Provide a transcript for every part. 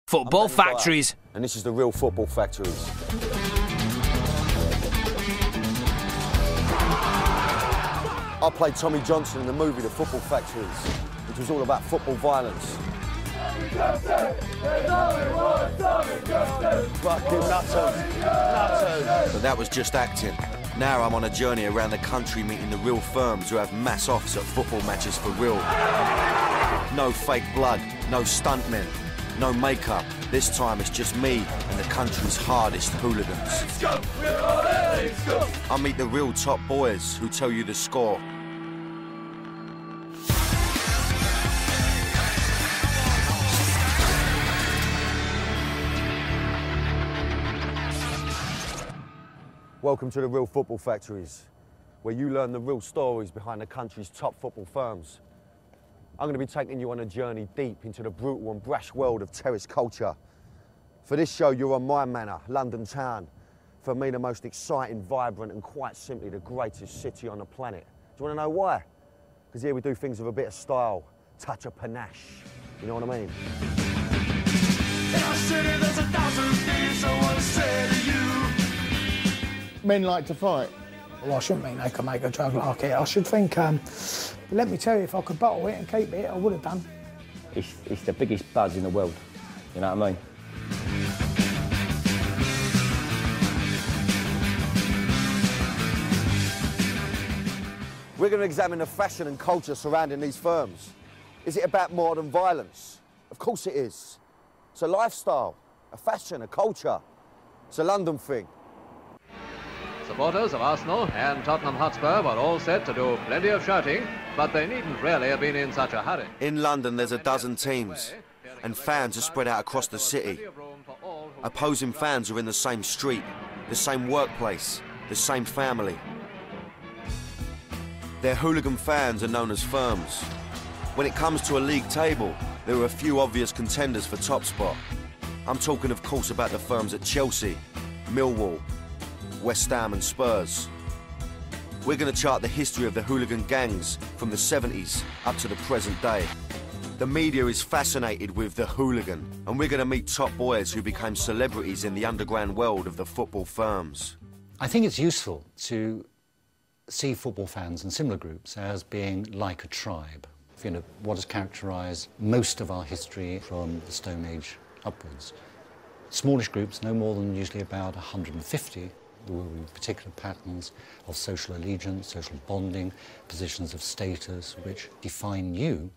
Football Factories. And this is the real Football Factories. I played Tommy Johnson in the movie The Football Factories, which was all about football violence. Fucking nutters. But that was just acting. Now I'm on a journey around the country meeting the real firms who have mass offs at football matches for real. No fake blood, no stuntmen, no makeup. This time it's just me and the country's hardest hooligans. I meet the real top boys who tell you the score. Welcome to the real Football Factories, where you learn the real stories behind the country's top football firms. I'm going to be taking you on a journey deep into the brutal and brash world of terrace culture. For this show, you're on my manor, London town. For me, the most exciting, vibrant, and quite simply the greatest city on the planet. Do you want to know why? Because here we do things with a bit of style, touch of panache. You know what I mean? In our city, there's 1,000 thieves, I want to say to you. Men like to fight. Well, I shouldn't think they can make a drug like it. I should think, let me tell you, if I could bottle it and keep it, I would have done. It's the biggest buzz in the world, you know what I mean? We're going to examine the fashion and culture surrounding these firms. Is it about more than violence? Of course it is. It's a lifestyle, a fashion, a culture. It's a London thing. Supporters of Arsenal and Tottenham Hotspur were all set to do plenty of shouting, but they needn't really have been in such a hurry. In London, there's a dozen teams, and fans are spread out across the city. Opposing fans are in the same street, the same workplace, the same family. Their hooligan fans are known as firms. When it comes to a league table, there are a few obvious contenders for top spot. I'm talking, of course, about the firms at Chelsea, Millwall, West Ham and Spurs. We're going to chart the history of the hooligan gangs from the 70s up to the present day. The media is fascinated with the hooligan, and we're going to meet top boys who became celebrities in the underground world of the football firms. I think it's useful to see football fans and similar groups as being like a tribe. You know, what has characterised most of our history from the Stone Age upwards. Smallish groups, no more than usually about 150. There will be particular patterns of social allegiance, social bonding, positions of status, which define you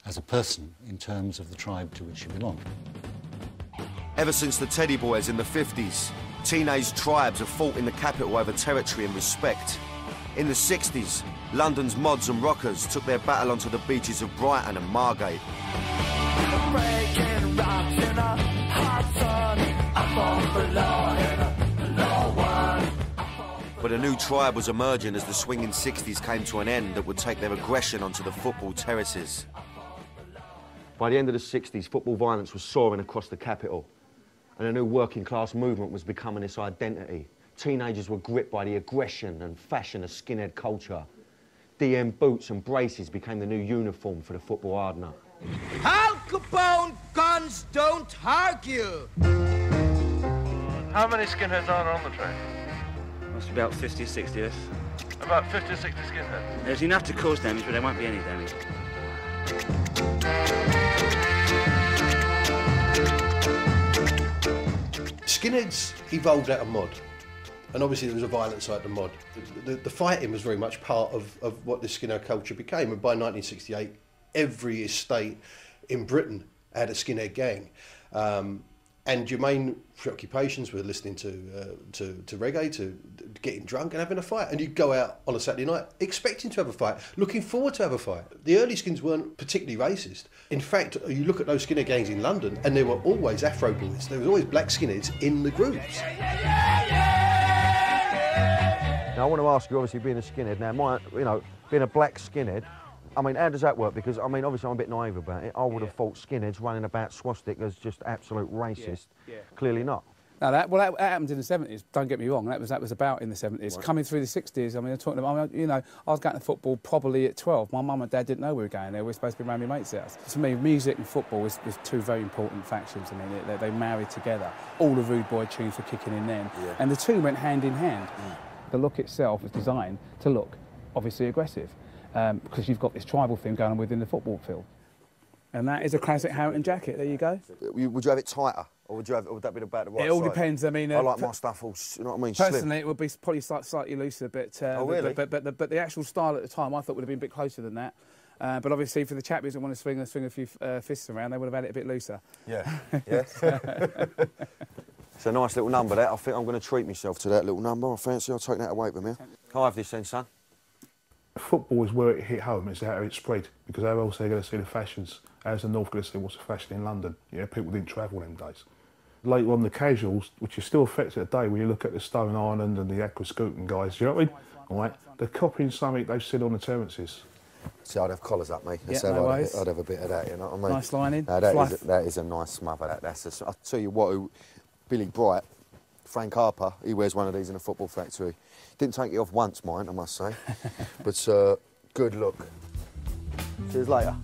as a person in terms of the tribe to which you belong. Ever since the Teddy Boys in the 50s, teenage tribes have fought in the capital over territory and respect. In the 60s, London's mods and rockers took their battle onto the beaches of Brighton and Margate. But a new tribe was emerging as the swinging 60s came to an end that would take their aggression onto the football terraces. By the end of the 60s, football violence was soaring across the capital, and a new working class movement was becoming its identity. Teenagers were gripped by the aggression and fashion of skinhead culture. DM boots and braces became the new uniform for the football hardener. Al Capone guns don't argue. How many skinheads are there on the train? Must be about 50 or 60, yes. About 50 or 60 skinheads? There's enough to cause damage, but there won't be any damage. Skinheads evolved out of mod, and obviously there was a violent side to mod. The fighting was very much part of what the skinhead culture became, and by 1968 every estate in Britain had a skinhead gang. And your main preoccupations were listening to reggae, to getting drunk and having a fight. And you'd go out on a Saturday night expecting to have a fight, looking forward to have a fight. The early skins weren't particularly racist. In fact, you look at those skinhead gangs in London and there were always Afro boys. There was always black skinheads in the groups. Now, I want to ask you, obviously being a skinhead, now, being a black skinhead, I mean, how does that work? Because, I mean, obviously I'm a bit naive about it. I would have thought skinheads running about swastikas just absolute racist. Yeah. Clearly not. No, that happened in the 70s. Don't get me wrong. That was about in the 70s. Right. Coming through the 60s, I mean, I'm talking about. You know, I was going to football probably at 12. My mum and dad didn't know we were going there. We were supposed to be around my mates' house. To me, music and football was two very important factions. I mean, they married together. All the Rude Boy tunes were kicking in then, and the two went hand in hand. The look itself was designed to look obviously aggressive, because you've got this tribal thing going on within the football field. And that is a classic Harrington jacket. There you go. Would you have it tighter? Or would that be about the right It all side? depends. I mean, I like my stuff all, you know what I mean? Personally, slim. it would be probably slightly looser, but oh, really? but the actual style at the time, I thought would have been a bit closer than that. But obviously, for the chappies that want to swing a few fists around, they would have had it a bit looser. Yeah. Yeah. It's a nice little number, that. I think I'm going to treat myself to that little number. I fancy I'll take that away from here. Can I have this then, son? Football is where it hit home, it's how it spread, because how else are they going to see the fashions? How's the North going to see what's the fashion in London? You know, people didn't travel them days. Later on, the casuals, which is still affected today, when you look at the Stone Island and the Aquascutum guys, you know what I mean? All right, they're copying something they've seen on the terraces. See, I'd have collars up, mate. Yeah, no worries. I'd have a bit of that, you know what I mean? Nice lining. That is a nice smother, that. I'll tell you what, Billy Bright, Frank Harper, he wears one of these in a football factory. Didn't take it off once, mine, I must say. But good look. See you later.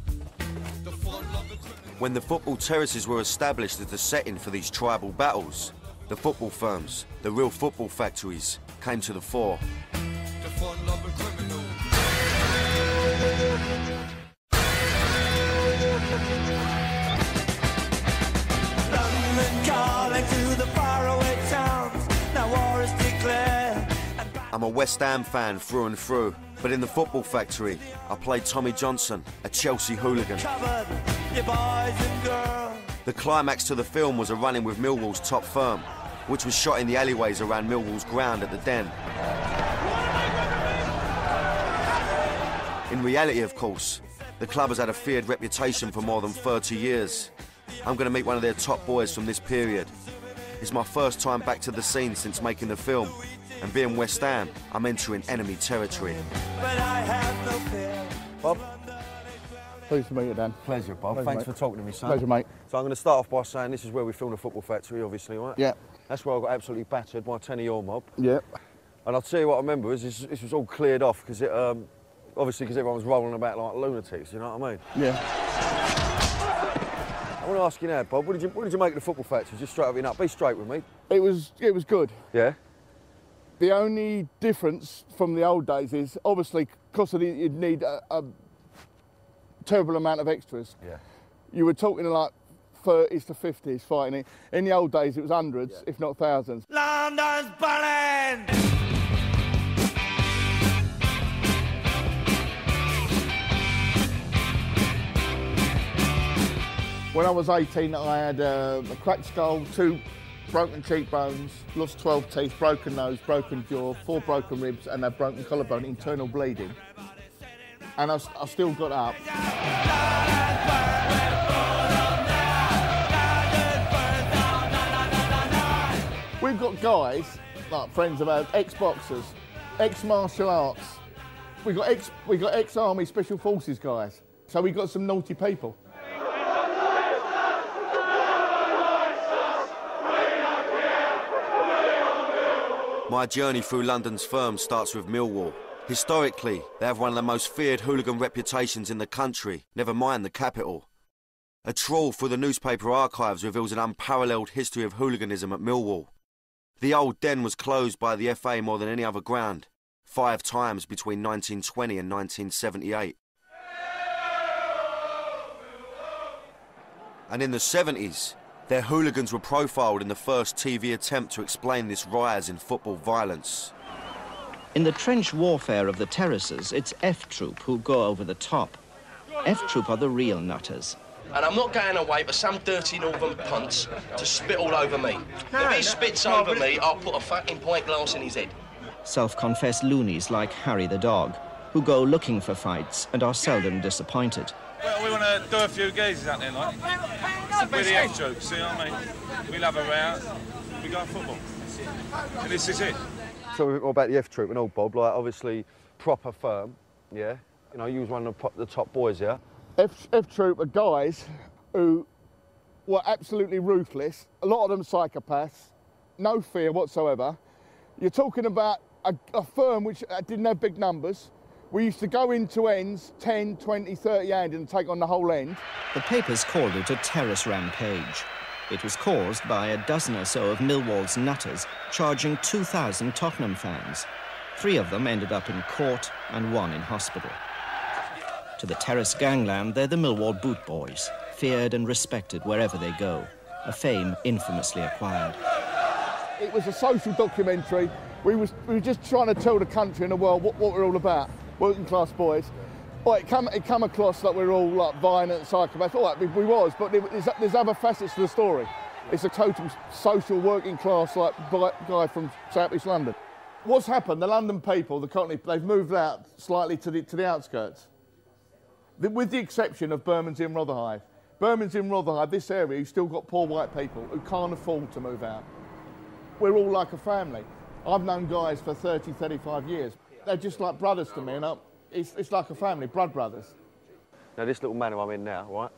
When the football terraces were established as the setting for these tribal battles, the football firms, the real football factories, came to the fore. I'm a West Ham fan through and through, but in the football factory, I played Tommy Johnson, a Chelsea hooligan. The climax to the film was a run-in with Millwall's top firm, which was shot in the alleyways around Millwall's ground at the Den. In reality, of course, the club has had a feared reputation for more than 30 years. I'm going to meet one of their top boys from this period. It's my first time back to the scene since making the film, and being West Ham, I'm entering enemy territory. Bob? Pleased to meet you, Dan. Pleasure, Bob. Pleasure, Thanks mate. for talking to me, son. Pleasure, mate. So I'm going to start off by saying this is where we filmed the football factory, obviously, right? Yeah. That's where I got absolutely battered by a 10-year-old mob. Yeah. And I'll tell you what I remember is this was all cleared off because it, obviously because everyone was rolling about like lunatics, you know what I mean? Yeah. I want to ask you now, Bob, what did you make of the football factory? Just straight up and up. Be straight with me. It was good. Yeah? The only difference from the old days is, obviously, because you'd need a terrible amount of extras. Yeah. You were talking like 30s to 50s fighting it. In the old days, it was hundreds, if not thousands. London's burning! When I was 18, I had a cracked skull, 2 broken cheekbones, lost 12 teeth, broken nose, broken jaw, 4 broken ribs, and a broken collarbone, internal bleeding. And I still got up. We've got guys, like friends of ours, ex-boxers, ex-martial arts. We got ex-army special forces guys. So we got some naughty people. My journey through London's firm starts with Millwall. Historically, they have one of the most feared hooligan reputations in the country, never mind the capital. A trawl through the newspaper archives reveals an unparalleled history of hooliganism at Millwall. The old Den was closed by the FA more than any other ground, 5 times between 1920 and 1978. And in the 70s, their hooligans were profiled in the first TV attempt to explain this rise in football violence. In the trench warfare of the terraces, it's F Troop who go over the top. F Troop are the real nutters. And I'm not going away for some dirty northern punts to spit all over me. If he spits over me, I'll put a fucking pint glass in his head. Self-confessed loonies like Harry the dog, who go looking for fights and are seldom disappointed. Well, we want to do a few geezers out there, like. We're the F Troop, see what I mean? We love a row, we go football. And this is it. Tell me a bit more about the F Troop and all, Bob. Like, obviously, proper firm, yeah? You know, you was one of the top boys, yeah? F Troop are guys who were absolutely ruthless. A lot of them psychopaths. no fear whatsoever. You're talking about a firm which didn't have big numbers. We used to go into ends, 10, 20, 30 hand and take on the whole end. The papers called it a terrace rampage. It was caused by a dozen or so of Millwall's nutters charging 2,000 Tottenham fans. 3 of them ended up in court and 1 in hospital. To the terrace gangland, they're the Millwall boot boys, feared and respected wherever they go, a fame infamously acquired. It was a social documentary. We were just trying to tell the country and the world what we're all about, working class boys. Well, it come across like we were all like violent psychopaths. All right, we was, but there's other facets to the story. It's a total social working class like guy from South East London. What's happened? The London people, the Cockney, they've moved out slightly to the outskirts, with the exception of Bermondsey and Rotherhithe. Bermondsey and Rotherhithe, this area, you've still got poor white people who can't afford to move out. We're all like a family. I've known guys for 30, 35 years. They're just like brothers to me, and it's like a family, blood brothers. Now this little manor I'm in now, right,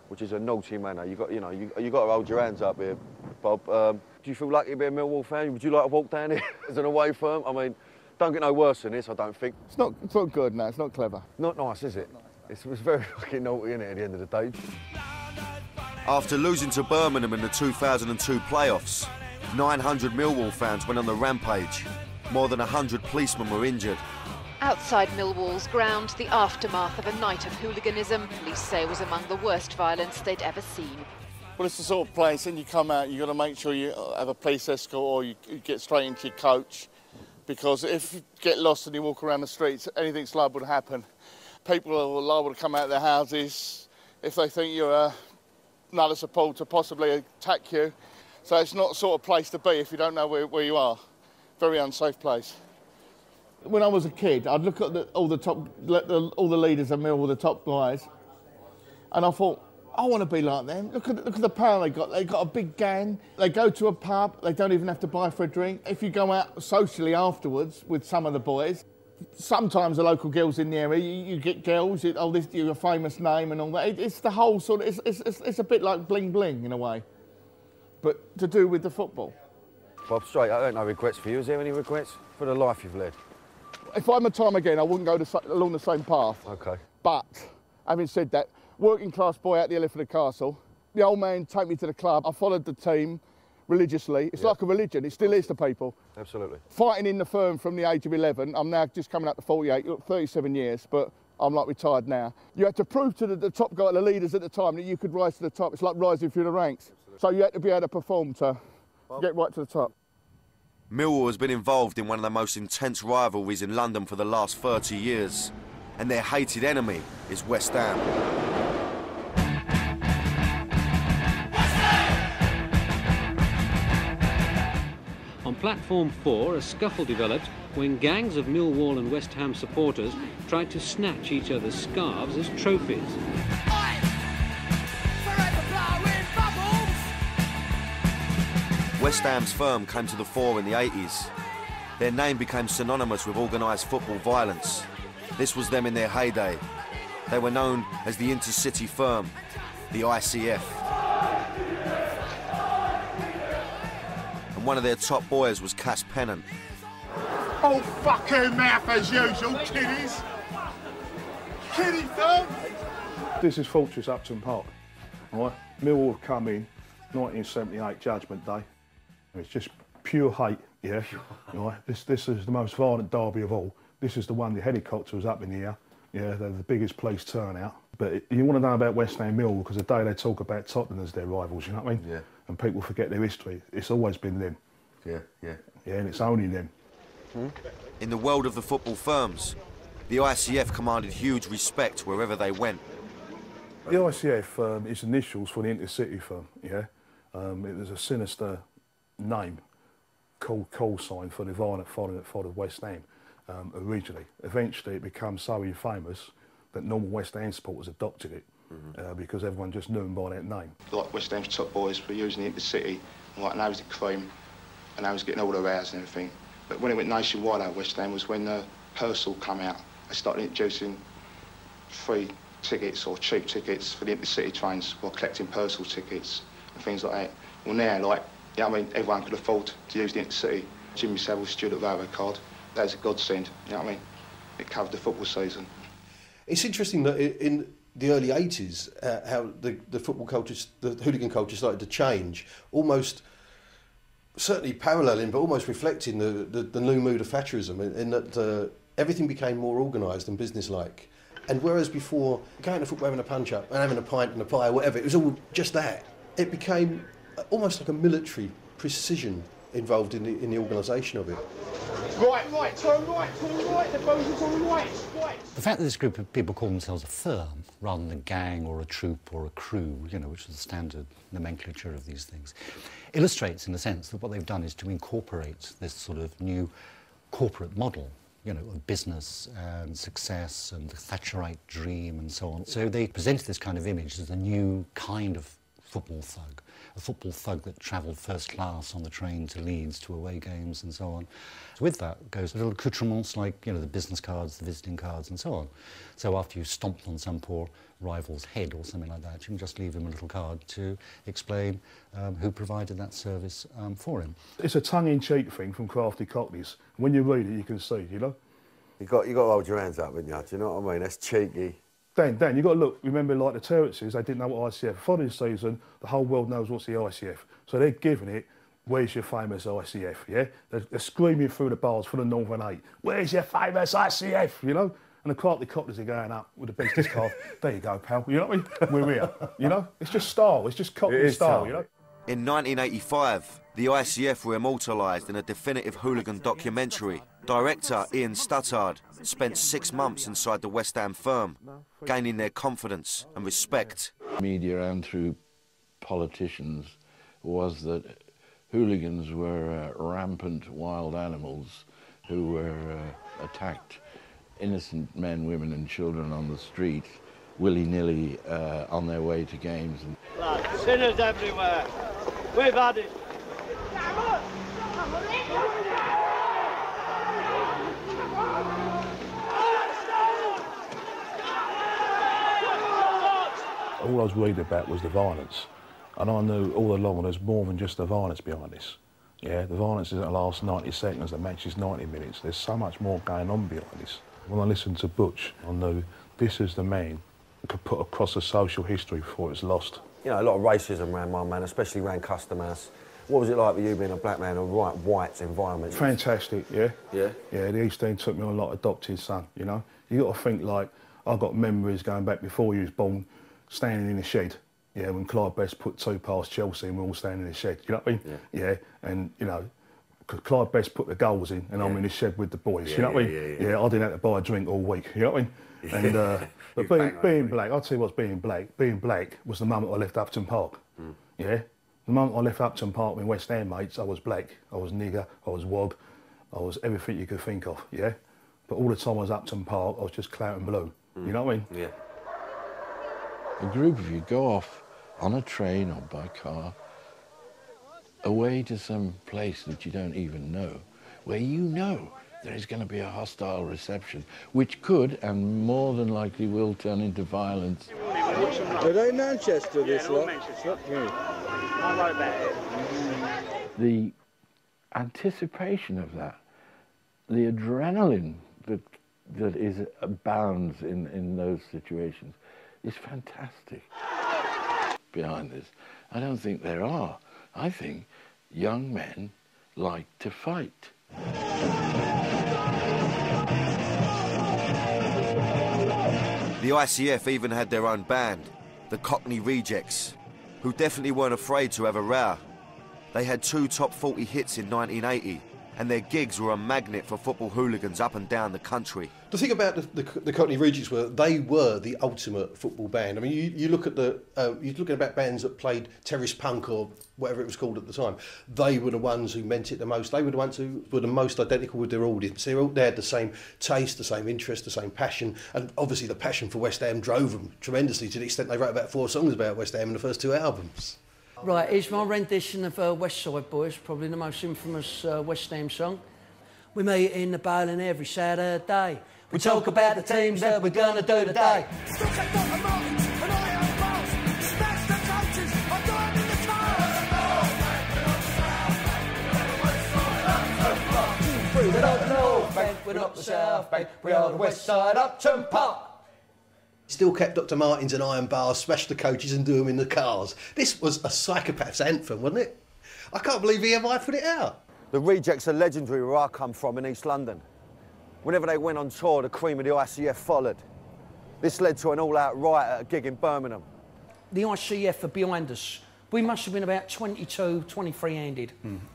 which is a naughty manor. You got to hold your hands up here, Bob. Do you feel lucky to be a Millwall fan? Would you like to walk down here as an away firm? I mean, don't get no worse than this, I don't think. It's not good, no. It's not clever. Not nice, is it? It was very fucking naughty, isn't it, at the end of the day? After losing to Birmingham in the 2002 playoffs, 900 Millwall fans went on the rampage. More than 100 policemen were injured. Outside Millwall's ground, the aftermath of a night of hooliganism, police say, was among the worst violence they'd ever seen. Well, it's the sort of place, and you come out, you've got to make sure you have a police escort or you get straight into your coach, because if you get lost and you walk around the streets, anything's liable to happen. People are liable to come out of their houses if they think you're another supporter, possibly attack you. So it's not the sort of place to be if you don't know where you are. Very unsafe place. When I was a kid, I'd look at all the leaders of Millwall, the top guys, and I thought, I want to be like them. Look at the power they got. They got a big gang. They go to a pub. They don't even have to buy for a drink. If you go out socially afterwards with some of the boys, sometimes the local girls in the area, you get girls. You're a famous name and all that. It's the whole sort of. It's a bit like bling bling in a way, but to do with the football. Bob, straight, I don't know regrets for you. Is there any regrets for the life you've led? If I'm a time again, I wouldn't go along the same path. Okay. But, having said that, working class boy out the Elephant and Castle, the old man take me to the club. I followed the team religiously. It's like a religion. It still is to people. Absolutely. Fighting in the firm from the age of 11. I'm now just coming up to 48, 37 years, but I'm like retired now. You had to prove to the top guy, the leaders at the time, that you could rise to the top. It's like rising through the ranks. Absolutely. So you had to be able to perform to get right to the top. Millwall has been involved in one of the most intense rivalries in London for the last 30 years, and their hated enemy is West Ham. On platform 4, a scuffle developed when gangs of Millwall and West Ham supporters tried to snatch each other's scarves as trophies. West Ham's firm came to the fore in the 80s. Their name became synonymous with organised football violence. This was them in their heyday. They were known as the Intercity Firm, the ICF. And one of their top boys was Cass Pennant. Oh, fucking mouth as usual, kiddies. Kiddie firm. This is Fortress Upton Park. Right? Millwall have come in 1978 Judgment Day. It's just pure hate, yeah. Right. This is the most violent derby of all. This is the one the helicopter was up in the air. Yeah, they're the biggest police turnout. But you want to know about West Ham Millwall because the day they talk about Tottenham as their rivals, you know what I mean? Yeah. And people forget their history. It's always been them. Yeah, yeah. Yeah, and it's only them. In the world of the football firms, the ICF commanded huge respect wherever they went. The ICF is initials for the Intercity Firm, yeah. It was a sinister name, call sign for the violent followed West Ham originally. Eventually it became so infamous that normal West Ham supporters adopted it because everyone just knew them by that name. Like West Ham's top boys were using the Intercity, and like now he's the cream, and now he's getting all the rows and everything. But when it went nationwide at West Ham was when Purcell came out. They started introducing free tickets or cheap tickets for the Intercity trains while collecting Purcell tickets and things like that. Well now, like, You know what I mean? Everyone could afford to use the Intercity. Jimmy Savile stood at Railcard. That was a godsend, you know what I mean? It covered the football season. It's interesting that in the early 80s, how the football culture, the hooligan culture started to change, almost, certainly paralleling, but almost reflecting the new mood of Thatcherism, in that everything became more organised and businesslike. And whereas before, going to football, having a punch-up and having a pint and a pie or whatever, it was all just that, it became almost like a military precision involved in the organisation of it. Right, turn right, the bows on right. The fact that this group of people call themselves a firm rather than a gang or a troop or a crew, you know, which is the standard nomenclature of these things, illustrates in a sense that what they've done is to incorporate this sort of new corporate model, you know, of business and success and the Thatcherite dream and so on. So they presented this kind of image as a new kind of football thug, a football thug that travelled first class on the train to Leeds to away games and so on. So with that goes little accoutrements like, you know, the business cards, the visiting cards and so on. So after you stomped on some poor rival's head or something like that, you can just leave him a little card to explain who provided that service for him. It's a tongue-in-cheek thing from Crafty Cockneys. When you read it, you can see, you know? You got to hold your hands up, haven't you? Do you know what I mean? That's cheeky. Dan, you've got to look, remember like the Terrences, they didn't know what ICF. Following season, the whole world knows what's the ICF. So they're giving it, where's your famous ICF, yeah? They're screaming through the bars for the Northern 8, where's your famous ICF, you know? And the Crafty Cockneys are going up with the business card, there you go, pal, you know what I mean? We're here, you know? It's just style, it's just Cockney style, you know? In 1985, the ICF were immortalised in a definitive hooligan documentary. Director Ian Stuttard spent 6 months inside the West Ham firm, gaining their confidence and respect. Media and through politicians was that hooligans were rampant wild animals who were attacked innocent men, women and children on the street, willy-nilly on their way to games. Sinners everywhere. We've had it. All I was reading about was the violence, and I knew all along there's more than just the violence behind this. Yeah, the violence isn't the last 90 seconds, the match is 90 minutes. There's so much more going on behind this. When I listened to Butch, I knew this is the man who could put across a social history before it's lost. You know, a lot of racism around my man, especially around Custom House. What was it like with you being a black man in a right white environment? Fantastic, yeah. Yeah? Yeah, the East End took me on like adopted son, you know. You got to think like, I've got memories going back before you was born, standing in the shed, yeah, when Clyde Best put 2 past Chelsea and we're all standing in the shed, you know what I mean? Yeah, and, you know, Clyde Best put the goals in and I'm in the shed with the boys, you know what I mean? Yeah, I didn't have to buy a drink all week, you know what I mean? And, but being black, I'll tell you what's being black was the moment I left Upton Park, yeah? The moment I left Upton Park with West Ham mates, I was black, I was nigger, I was wog, I was everything you could think of, yeah? But all the time I was Upton Park, I was just clout and blue, you know what I mean? Yeah. A group of you go off on a train or by car away to some place that you don't even know, where you know there is going to be a hostile reception, which could and more than likely will turn into violence. Are they Manchester, this lot? I like that. The anticipation of that, the adrenaline that abounds in those situations is fantastic. Behind this, I don't think there are. I think young men like to fight. The ICF even had their own band, the Cockney Rejects, who definitely weren't afraid to have a row. They had 2 top 40 hits in 1980, and their gigs were a magnet for football hooligans up and down the country. The thing about the Cockney Rejects they were the ultimate football band. I mean, you look at you're looking about bands that played terrorist punk or whatever it was called at the time. They were the ones who meant it the most. They were the ones who were the most identical with their audience. They had the same taste, the same interest, the same passion, and obviously the passion for West Ham drove them tremendously to the extent they wrote about 4 songs about West Ham in the first 2 albums. Right, here's my rendition of West Side Boys, probably the most infamous West Ham song. We meet in the bowling every Saturday. We talk about the teams that we're gonna do today. through. We're not the North Bank, we're not the South Bank, we are the West Side Upton Park. Still kept Dr. Martens and iron bars, smashed the coaches and do them in the cars. This was a psychopath's anthem, wasn't it? I can't believe EMI put it out. The Rejects are legendary where I come from in East London. Whenever they went on tour, the cream of the ICF followed. This led to an all-out riot at a gig in Birmingham. The ICF are behind us. We must have been about 22, 23-handed.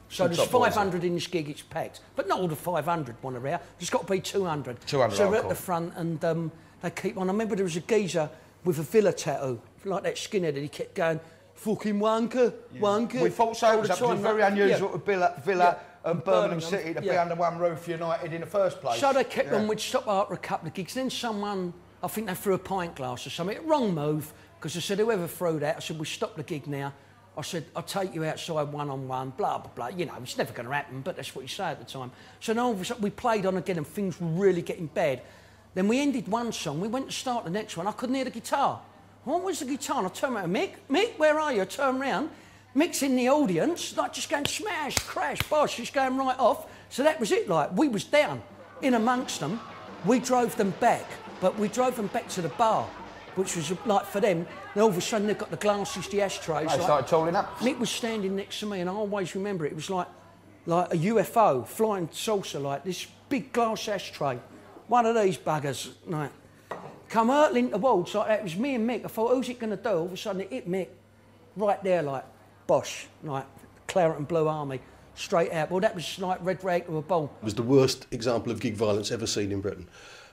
So there's 500 in this gig, it's packed. But not all the 500 want around. There's got to be 200. 200 So we're hardcore. at the front and they keep on. I remember there was a geezer with a Villa tattoo, like that skinhead, and he kept going, fucking wanker, wanker. We thought so. It was very unusual to Villa and Birmingham City to be under one roof United in the first place. So they kept on, we'd stop after a couple of gigs. Then someone, I think they threw a pint glass or something. Wrong move, because I said, whoever threw that, I said, we'll stop the gig now. I said, I'll take you outside one-on-one, blah, blah, blah. You know, it's never going to happen, but that's what you say at the time. So now all of a sudden we played on again and things were really getting bad. Then we ended one song, we went to start the next one, I couldn't hear the guitar. What was the guitar? And I turned around, Mick, where are you? I turned around, Mick's in the audience, like just going smash, crash, bosh, just going right off. So that was it, like, we was down in amongst them. We drove them back, but we drove them back to the bar, which was like for them. And all of a sudden they've got the glasses, the ashtrays. They started tooling up. Mick was standing next to me, and I always remember it was like a UFO, flying saucer, like this big glass ashtray. One of these buggers, like, come hurtling towards like that. It was me and Mick. I thought, who's it going to do? All of a sudden it hit Mick right there, like, Bosh, like Claret and Blue Army, straight out. Well, that was like red rag to a ball. It was the worst example of gig violence ever seen in Britain.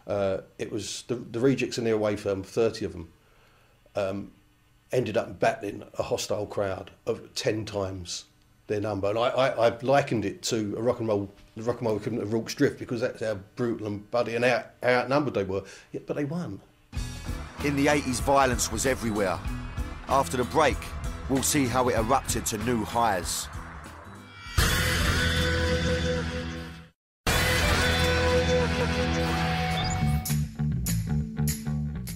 It was the Rejects and their away firm, 30 of them, ended up battling a hostile crowd of 10 times their number. And I likened it to the rock and roll equivalent of Rorke's Drift, because that's how brutal and bloody and how outnumbered they were. Yeah, but they won. In the 80s, violence was everywhere. After the break, we'll see how it erupted to new highs.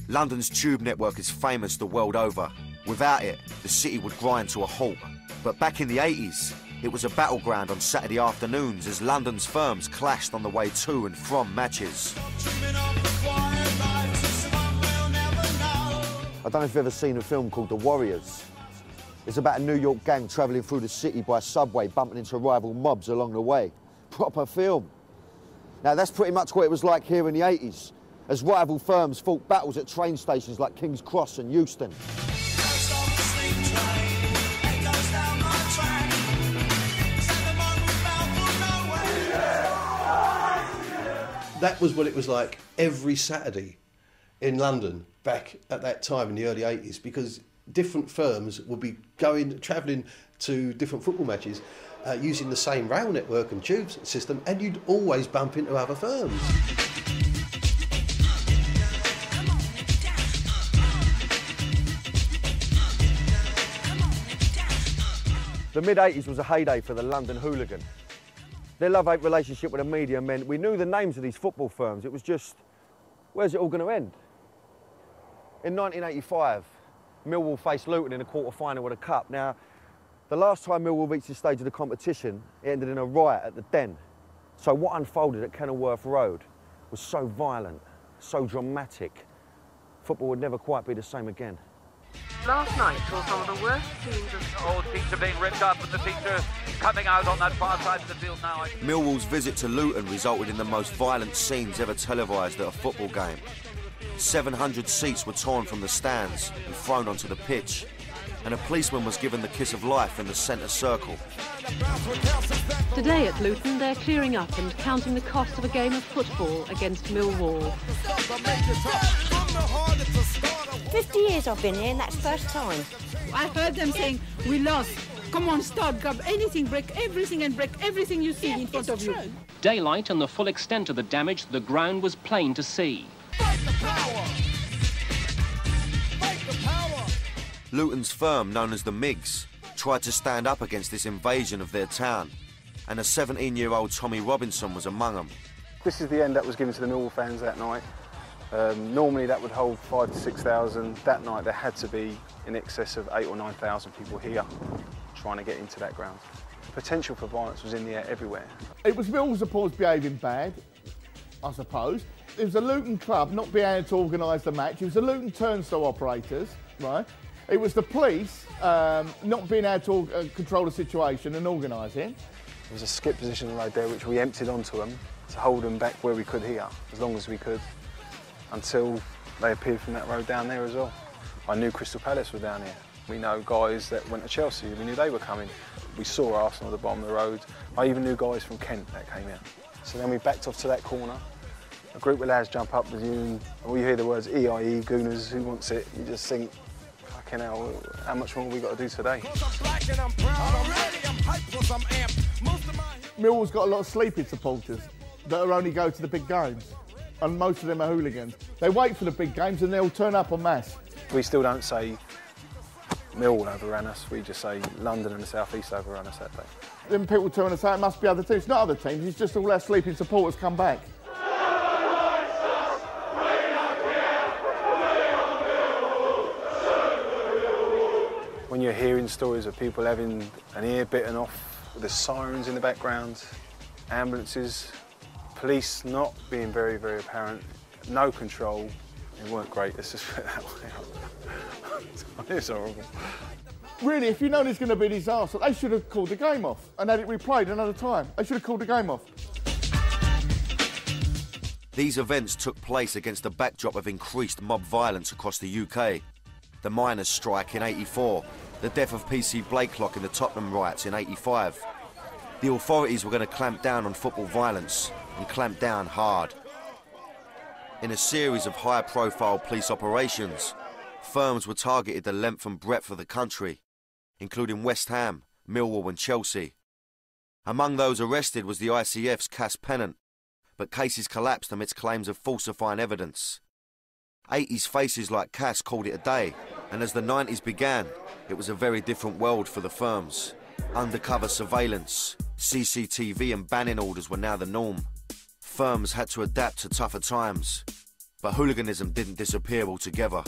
London's tube network is famous the world over. Without it, the city would grind to a halt. But back in the 80s, it was a battleground on Saturday afternoons as London's firms clashed on the way to and from matches. I don't know if you've ever seen a film called The Warriors. It's about a New York gang travelling through the city by subway, bumping into rival mobs along the way. Proper film. Now, that's pretty much what it was like here in the 80s, as rival firms fought battles at train stations like King's Cross and Euston. That was what it was like every Saturday in London back at that time in the early 80s, because different firms would be travelling to different football matches using the same rail network and tube system, and you'd always bump into other firms. The mid-80s was a heyday for the London hooligan. Their love-hate relationship with the media meant we knew the names of these football firms. It was just, where's it all going to end? In 1985, Millwall faced Luton in a quarter-final of the Cup. Now, the last time Millwall reached this stage of the competition, it ended in a riot at the Den. So what unfolded at Kenilworth Road was so violent, so dramatic, football would never quite be the same again. Last night saw some of the worst scenes of... Oh, teacher being ripped up and the teacher coming out on that far side of the field now. Millwall's visit to Luton resulted in the most violent scenes ever televised at a football game. 700 seats were torn from the stands and thrown onto the pitch, and a policeman was given the kiss of life in the centre circle. Today at Luton, they're clearing up and counting the cost of a game of football against Millwall. 50 years I've been here, and that's the first time. I heard them saying, we lost. Come on, start, grab anything, break everything and break everything you see in front of you. Daylight and the full extent of the damage to the ground was plain to see. Luton's firm, known as the MIGs, tried to stand up against this invasion of their town, and a 17-year-old Tommy Robinson was among them. This is the end that was given to the Millwall fans that night. Normally that would hold 5,000 to 6,000. That night there had to be in excess of 8,000 or 9,000 people here trying to get into that ground. The potential for violence was in the air everywhere. It was Millwall supporters behaving bad, I suppose. It was a Luton club not being able to organise the match. It was the Luton turnstile operators, right? It was the police not being able to control the situation and organise it. There was a skip position right there which we emptied onto them to hold them back where we could here, as long as we could, until they appeared from that road down there as well. I knew Crystal Palace were down here. We know guys that went to Chelsea, we knew they were coming. We saw Arsenal at the bottom of the road. I even knew guys from Kent that came out. So then we backed off to that corner. A group of lads jump up with you and all you hear the words EIE, Gooners, who wants it? You just think, fucking hell, how much more have we got to do today? Millwall's got a lot of sleeping supporters that only go to the big games, and most of them are hooligans. They wait for the big games and they'll turn up en masse. We still don't say Millwall overran us, we just say London and the South East overran us that day. Then people turn and say it must be other teams. It's not other teams, it's just all our sleeping supporters come back. When you're hearing stories of people having an ear bitten off, with the sirens in the background, ambulances, police not being very, very apparent, no control, it weren't great, let's just put it that way. It's horrible. Really, if you know there's going to be a disaster, they should have called the game off and had it replayed another time. They should have called the game off. These events took place against the backdrop of increased mob violence across the UK. The miners' strike in '84, the death of PC Blakelock in the Tottenham riots in '85. The authorities were going to clamp down on football violence and clamp down hard. In a series of high-profile police operations, firms were targeted the length and breadth of the country, including West Ham, Millwall and Chelsea. Among those arrested was the ICF's Cass Pennant, but cases collapsed amidst claims of falsifying evidence. 80s faces like Cass called it a day, and as the 90s began, it was a very different world for the firms. Undercover surveillance, CCTV and banning orders were now the norm. Firms had to adapt to tougher times, but hooliganism didn't disappear altogether.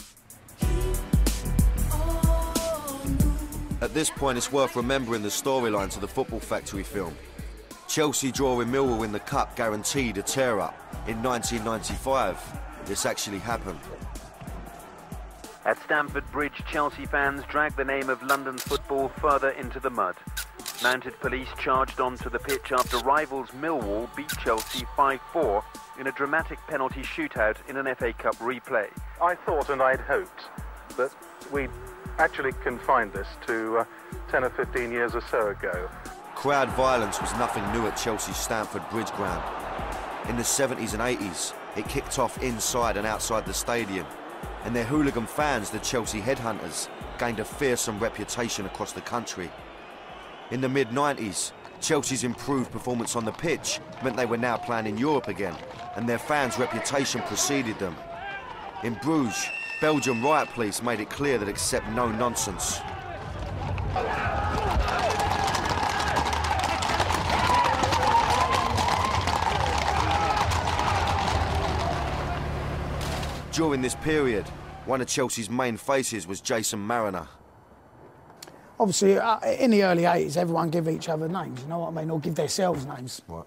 At this point, it's worth remembering the storyline to the Football Factory film. Chelsea drawing Millwall in the Cup guaranteed a tear-up. In 1995, this actually happened. At Stamford Bridge, Chelsea fans dragged the name of London football further into the mud. Mounted police charged onto the pitch after rivals Millwall beat Chelsea 5-4 in a dramatic penalty shootout in an FA Cup replay. I thought and I'd hoped that we'd actually confined this to 10 or 15 years or so ago. Crowd violence was nothing new at Chelsea's Stamford Bridge ground. In the 70s and 80s, it kicked off inside and outside the stadium, and their hooligan fans, the Chelsea Headhunters, gained a fearsome reputation across the country. In the mid-90s, Chelsea's improved performance on the pitch meant they were now playing in Europe again, and their fans' reputation preceded them. In Bruges, Belgian riot police made it clear that accept no nonsense. During this period, one of Chelsea's main faces was Jason Mariner. Obviously, in the early 80s, everyone give each other names, you know what I mean, or give themselves names. What?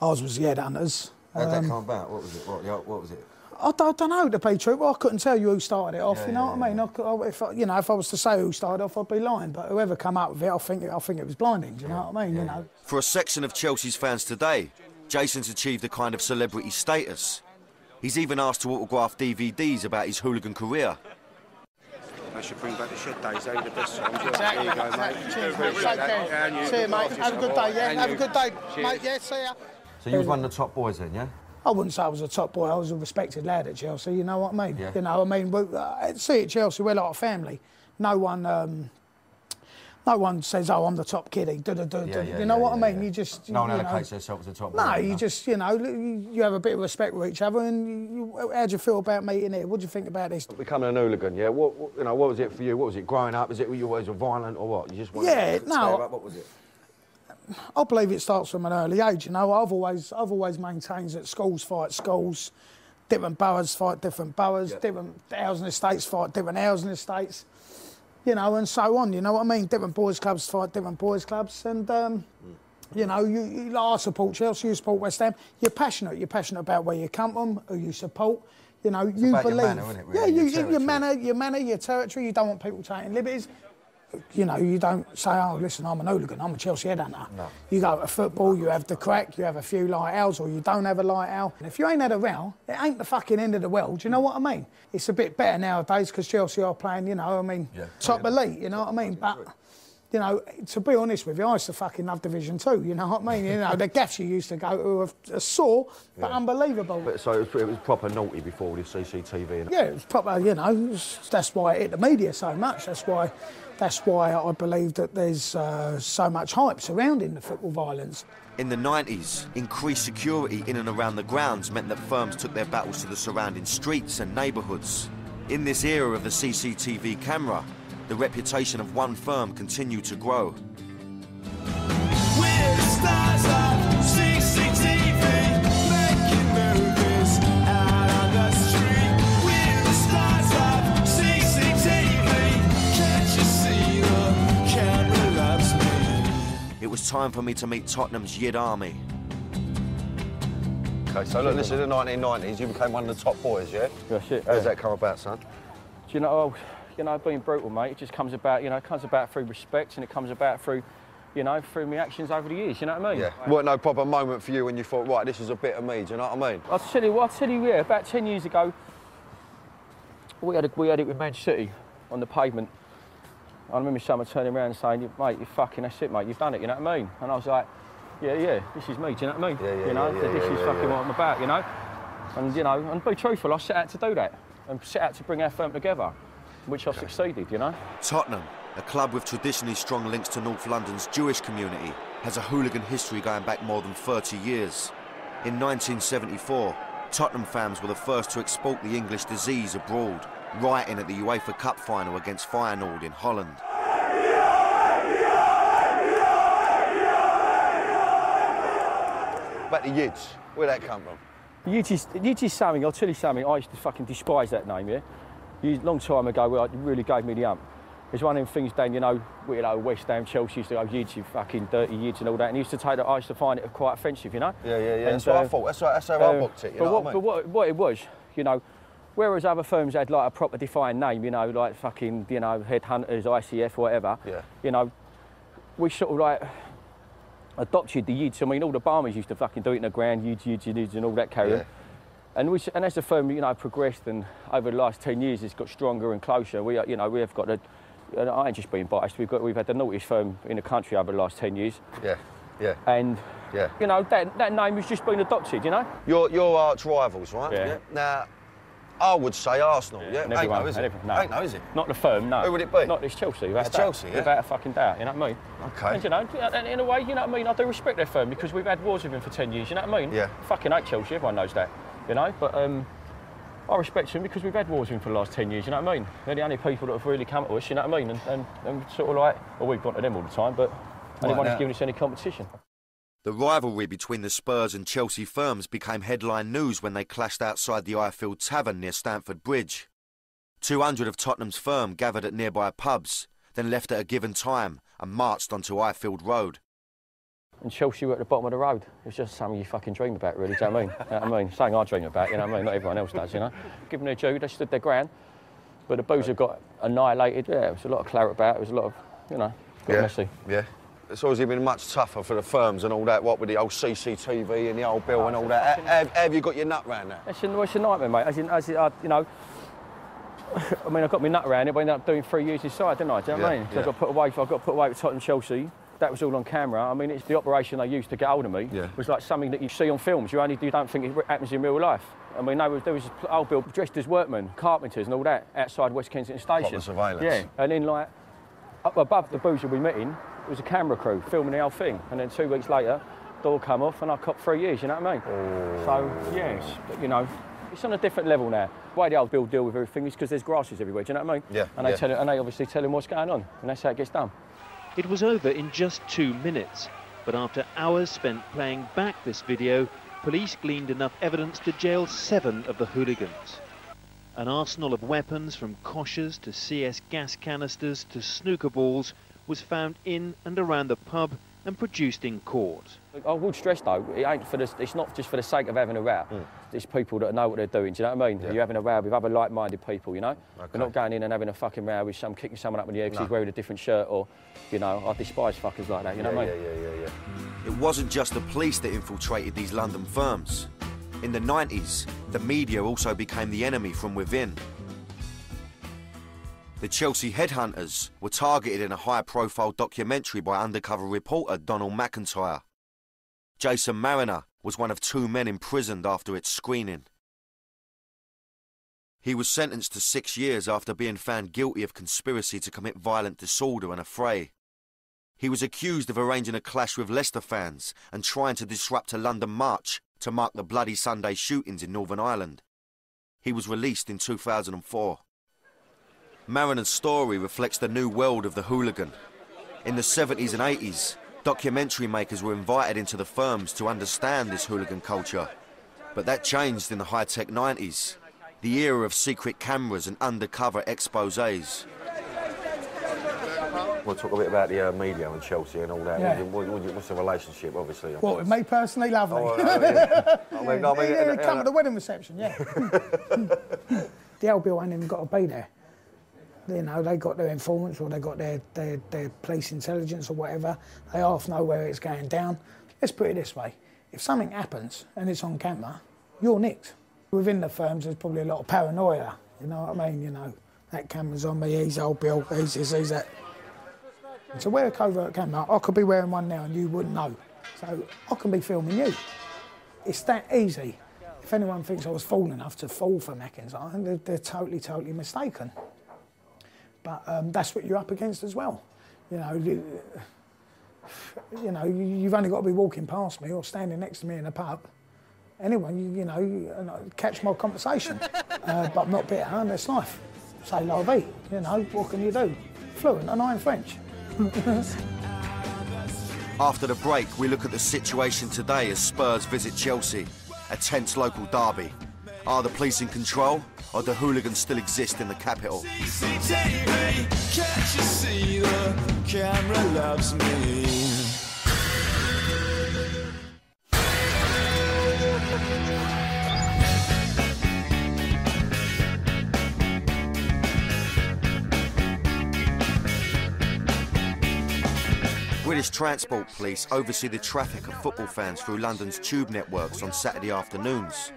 Ours was the Headhunters. How'd that come about? What was it? What was it? I don't know, to be true. Well, I couldn't tell you who started it off, you know what I mean? If I was to say who started off, I'd be lying. But whoever come up with it, I think it was blinding, do you know what I mean? You know? For a section of Chelsea's fans today, Jason's achieved a kind of celebrity status. He's even asked to autograph DVDs about his hooligan career. They should bring back the shed days, they were the best times. Exactly. There you go, mate. Cheers, mate. Take care. See you, mate. Have a good day, yeah? Have a good day, mate. Yeah, see ya. So you was one of the top boys then, yeah? I wouldn't say I was a top boy. I was a respected lad at Chelsea, you know what I mean? Yeah. You know, I mean, see at Chelsea, we're like a family. No one says, oh, I'm the top kid. You know what I mean? You just... No one allocates themselves as the top boy. No, you just, you know, you have a bit of respect for each other and how do you feel about meeting here? What do you think about this? Becoming a hooligan, yeah? What was it for you? What was it, growing up? Is it you always were violent or what? You just wanted to tear up? What was it? I believe it starts from an early age, you know. I've always maintained that schools fight schools, different boroughs fight different boroughs, different housing estates fight different housing estates. you know, and so on, you know what I mean? Different boys' clubs fight different boys' clubs, and, you know, I support Chelsea, you support West Ham. You're passionate about where you come from, who you support. You know, it's you about believe. Your manner, isn't it, really? Yeah, your manner, your territory. You don't want people taking liberties. You know, you don't say, oh, listen, I'm an hooligan, I'm a Chelsea headhunter. No. You go to football, you have the crack, you have a few light hours, or you don't have a light hour. And if you ain't had a row, it ain't the fucking end of the world, you know what I mean? It's a bit better nowadays because Chelsea are playing, you know, I mean, top elite, you know what I mean? But, you know, to be honest with you, I used to fucking love Division 2, you know what I mean? You know, the gaffs you used to go to are sore, but unbelievable. But, so it was proper naughty before the CCTV? And yeah, it was proper, you know, that's why it hit the media so much. That's why I believe that there's so much hype surrounding the football violence. In the 90s, increased security in and around the grounds meant that firms took their battles to the surrounding streets and neighbourhoods. In this era of the CCTV camera, the reputation of one firm continued to grow. We're the stars of CCTV, making movies out on the street. We're the stars of CCTV, can't you see the camera loves me? It was time for me to meet Tottenham's Yid Army. Okay, so look, this is the 1990s, you became one of the top boys, yeah? That's it. How does that come about, son? Do you know, being brutal, mate, it just comes about, you know, it comes about through respect and it comes about through, you know, through my actions over the years, you know what I mean? Yeah. Wasn't no proper moment for you when you thought, right, this is a bit of me, do you know what I mean? I'll tell you, yeah, about 10 years ago, we had it with Manchester City on the pavement. I remember someone turning around and saying, mate, that's it, mate, you've done it, you know what I mean? And I was like, yeah, this is me, do you know what I mean? This is fucking what I'm about, you know? And, you know, and be truthful, I set out to do that and set out to bring our firm together, which I've succeeded, you know? Tottenham, a club with traditionally strong links to North London's Jewish community, has a hooligan history going back more than 30 years. In 1974, Tottenham fans were the first to export the English disease abroad, rioting at the UEFA Cup final against Feyenoord in Holland. About the Yids, where'd that come from? Yids is something, I'll tell you something, I used to fucking despise that name, yeah? A long time ago, it really gave me the ump. It's one of them things, Dan, you know, West Ham, Chelsea used to go, Yids, you fucking dirty Yids and all that, and I used to find it quite offensive, you know? Yeah, and, that's what I thought, that's how I booked it, you know what I mean? But what it was, you know, whereas other firms had like a proper defined name, you know, like fucking, you know, Headhunters, ICF, whatever, you know, we sort of like adopted the Yids. I mean, all the barmaids used to fucking do it in the ground, Yids and all that carry. And as the firm, you know, progressed and over the last 10 years it's got stronger and closer. We have got I ain't just being biased, we've had the naughtiest firm in the country over the last 10 years. Yeah. And, you know, that name has just been adopted, you know? Your arch rivals, right? Yeah. Now, I would say Arsenal, yeah? And everyone, ain't no, is it? Not the firm, no. Who would it be? Not this Chelsea. It's Chelsea, yeah? Without a fucking doubt, you know what I mean? Okay. And, you know, and in a way, you know what I mean, I do respect their firm because we've had wars with them for 10 years, you know what I mean? Yeah. Fucking hate Chelsea, everyone knows that, you know? But I respect them because we've had wars with them for the last 10 years, you know what I mean? They're the only people that have really come to us, you know what I mean? And sort of like, well, we've gone to them all the time, but anyone who's given us any competition. The rivalry between the Spurs and Chelsea firms became headline news when they clashed outside the Ifield Tavern near Stamford Bridge. 200 of Tottenham's firm gathered at nearby pubs, then left at a given time and marched onto Ifield Road. And Chelsea were at the bottom of the road. It was just something you fucking dream about, really, do you know what I mean? You know what I mean? Something I dream about, you know what I mean? Not everyone else does, you know? Give them their due, they stood their ground. But the boozer got annihilated. Yeah, there was a lot of claret about, it was a lot of, you know, got messy. Yeah. It's always been much tougher for the firms and all that, what with the old CCTV and the old bill and all that. Have you got your nut round that? It's a nightmare, mate. You know, I mean, I got my nut round it, but I ended up doing 3 years inside, didn't I? Do you know what I mean? So I got put away with Tottenham Chelsea. That was all on camera. I mean, it's the operation they used to get hold of me. Was like something that you see on films. You don't think it happens in real life. I mean, there was old Bill dressed as workmen, carpenters and all that outside West Kensington Station. Proper surveillance. Yeah, and then like up above the boozer we met in, it was a camera crew filming the whole thing. And then 2 weeks later, door come off and I copped 3 years. You know what I mean? So yes, you know. It's on a different level now. The way the old Bill deal with everything is because there's grasses everywhere, do you know what I mean? Yeah. And they obviously tell him what's going on, and that's how it gets done. It was over in just 2 minutes, but after hours spent playing back this video, police gleaned enough evidence to jail 7 of the hooligans. An arsenal of weapons, from koshers to CS gas canisters to snooker balls, was found in and around the pub and produced in court. I would stress though, it's not just for the sake of having a row. It's people that know what they're doing, do you know what I mean? Yeah. You're having a row with other like-minded people, you know? Okay. We're not going in and having a fucking row with kicking someone up in the head because he's wearing a different shirt, or, you know, I despise fuckers like that, you know what I mean? It wasn't just the police that infiltrated these London firms. In the 90s, the media also became the enemy from within. The Chelsea headhunters were targeted in a high-profile documentary by undercover reporter Donald McIntyre. Jason Mariner was one of 2 men imprisoned after its screening. He was sentenced to 6 years after being found guilty of conspiracy to commit violent disorder and affray. He was accused of arranging a clash with Leicester fans and trying to disrupt a London march to mark the Bloody Sunday shootings in Northern Ireland. He was released in 2004. Mariner's story reflects the new world of the hooligan. In the 70s and 80s, documentary makers were invited into the firms to understand this hooligan culture. But that changed in the high-tech 90s, the era of secret cameras and undercover exposés. We'll talk a bit about the media and Chelsea and all that. Yeah. What's the relationship, obviously? What, with me personally? Lovely. Come at the wedding reception, yeah. The LBL ain't even got to be there. You know, they got their informants or they got their police intelligence or whatever. They half know where it's going down. Let's put it this way. If something happens and it's on camera, you're nicked. Within the firms, there's probably a lot of paranoia. You know what I mean? You know, that camera's on me, he's old Bill, he's this, he's that. To wear a covert camera, I could be wearing one now and you wouldn't know. So I can be filming you. It's that easy. If anyone thinks I was fool enough to fall for McIntyre, they're totally mistaken. But that's what you're up against as well. You know, you've only got to be walking past me or standing next to me in a pub. Anyone, you know, catch my conversation. But I'm not bitter, and that's life. Say la vie, you know, what can you do? Fluent, and I'm French. After the break, we look at the situation today as Spurs visit Chelsea, a tense local derby. Are the police in control, or do hooligans still exist in the capital? CCTV, can't you see the camera loves me? British Transport Police oversee the traffic of football fans through London's tube networks on Saturday afternoons.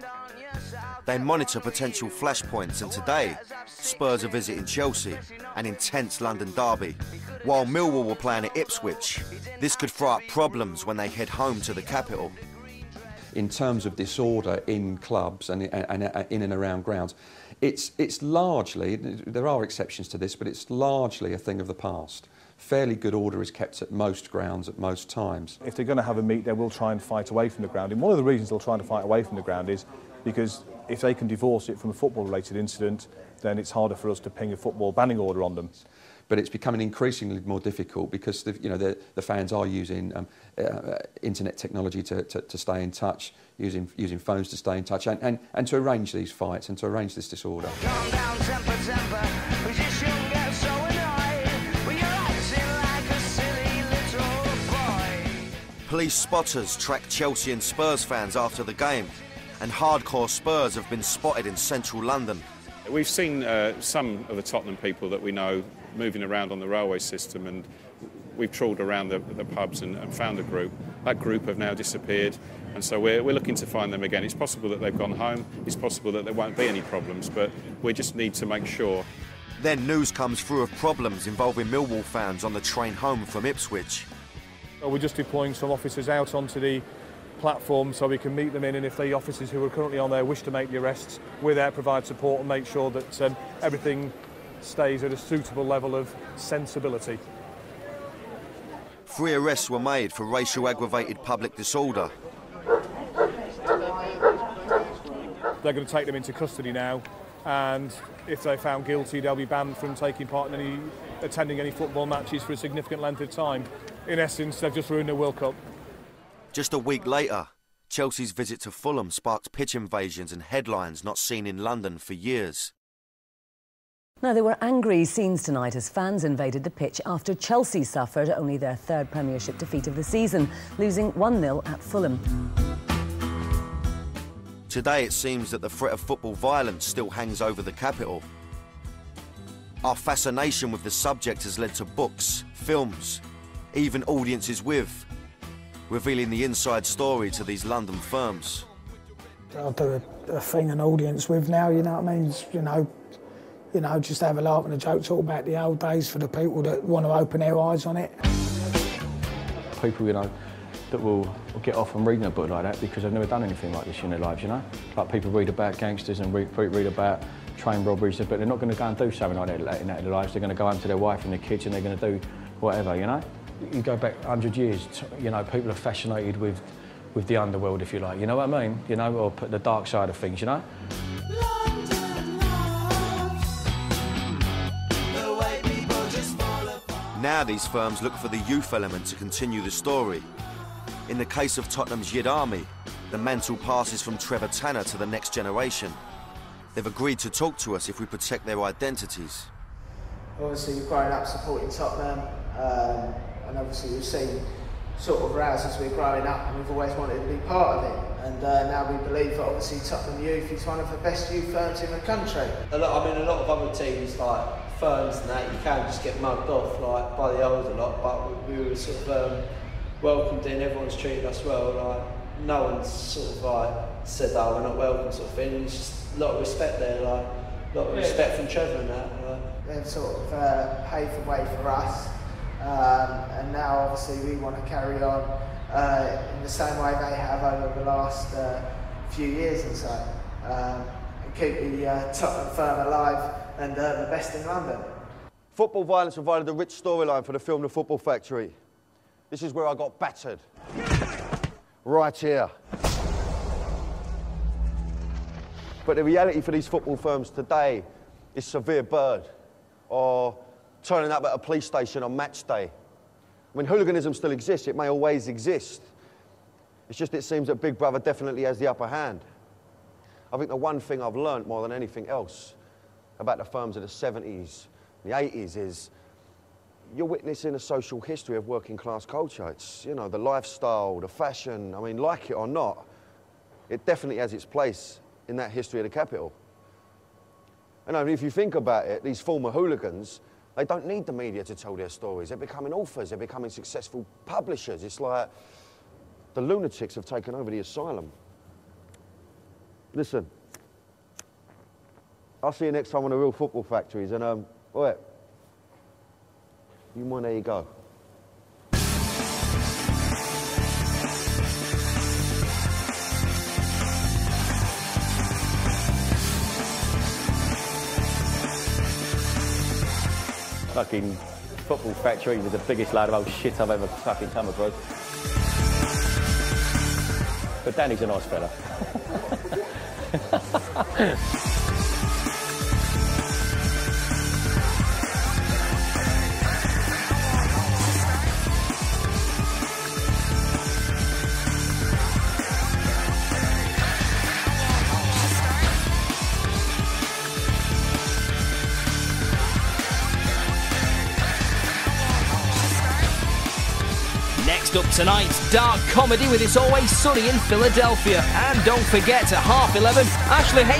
They monitor potential flashpoints, and today, Spurs are visiting Chelsea, an intense London derby. While Millwall were playing at Ipswich, this could throw up problems when they head home to the capital. In terms of disorder in clubs and in and around grounds, it's largely, there are exceptions to this, but it's largely a thing of the past. Fairly good order is kept at most grounds at most times. If they're going to have a meet, they will try and fight away from the ground. And one of the reasons they'll try to fight away from the ground is because if they can divorce it from a football-related incident, then it's harder for us to ping a football banning order on them. But it's becoming increasingly more difficult because the fans are using internet technology to stay in touch, using phones to stay in touch, and to arrange these fights and to arrange this disorder. Calm down, temper, position gets so annoyed, but you're acting like a silly little boy. Police spotters tracked Chelsea and Spurs fans after the game, and hardcore Spurs have been spotted in central London. We've seen some of the Tottenham people that we know moving around on the railway system, and we've trawled around the pubs and found a group. That group have now disappeared, and so we're looking to find them again. It's possible that they've gone home, it's possible that there won't be any problems, but we just need to make sure. Then news comes through of problems involving Millwall fans on the train home from Ipswich. We're just deploying some officers out onto the platform so we can meet them in, and if the officers who are currently on there wish to make the arrests, we're there to provide support and make sure that everything stays at a suitable level of sensibility. 3 arrests were made for racial aggravated public disorder. They're going to take them into custody now, and if they're found guilty, they'll be banned from taking part in attending any football matches for a significant length of time. In essence, they've just ruined the World Cup. Just a week later, Chelsea's visit to Fulham sparked pitch invasions and headlines not seen in London for years. Now, there were angry scenes tonight as fans invaded the pitch after Chelsea suffered only their third Premiership defeat of the season, losing 1-0 at Fulham. Today it seems that the threat of football violence still hangs over the capital. Our fascination with the subject has led to books, films, even audiences with, revealing the inside story to these London firms. I'll do a thing an audience with now, you know what I mean? You know, just have a laugh and a joke, talk about the old days for the people that want to open their eyes on it. People, you know, that will get off and reading a book like that because they've never done anything like this in their lives, you know? Like people read about gangsters and read about train robberies, but they're not going to go and do something like that in their lives. They're going to go home to their wife and their kids and they're going to do whatever, you know? You go back 100 years, you know, people are fascinated with the underworld, if you like, you know what I mean? You know, or the dark side of things, you know? Now these firms look for the youth element to continue the story. In the case of Tottenham's Yid Army, the mantle passes from Trevor Tanner to the next generation. They've agreed to talk to us if we protect their identities. Obviously, we've grown up supporting Tottenham, and obviously we've seen sort of rows as we're growing up, and we've always wanted to be part of it. And now we believe that obviously Tottenham Youth is one of the best youth firms in the country. A lot of other teams, like firms and that, you can just get mugged off like by the older lot, but we were sort of welcomed in, everyone's treated us well, like no one's sort of like said, oh, we're not welcome sort of thing. It's just a lot of respect there, like a lot of respect from Trevor and that. Like. They've sort of paved the way for us, and now obviously we want to carry on in the same way they have over the last few years or so, and keep the Tottenham firm alive and the best in London. Football violence provided a rich storyline for the film The Football Factory. This is where I got battered. Right here. But the reality for these football firms today is severe bird, or turning up at a police station on match day. I mean, hooliganism still exists, it may always exist. It's just it seems that Big Brother definitely has the upper hand. I think the one thing I've learnt more than anything else about the firms of the 70s, the 80s is you're witnessing a social history of working class culture. It's, you know, the lifestyle, the fashion, I mean, like it or not, it definitely has its place in that history of the capital. And I mean, if you think about it, these former hooligans, they don't need the media to tell their stories. They're becoming authors, they're becoming successful publishers. It's like the lunatics have taken over the asylum. Listen, I'll see you next time on The Real Football Factories, and wait, you mind, there you go. Fucking Football Factory was the biggest load of old shit I've ever fucking come across. But Danny's a nice fella. Next up tonight's dark comedy with It's Always Sunny in Philadelphia. And don't forget, at 11:30, Ashley Hayes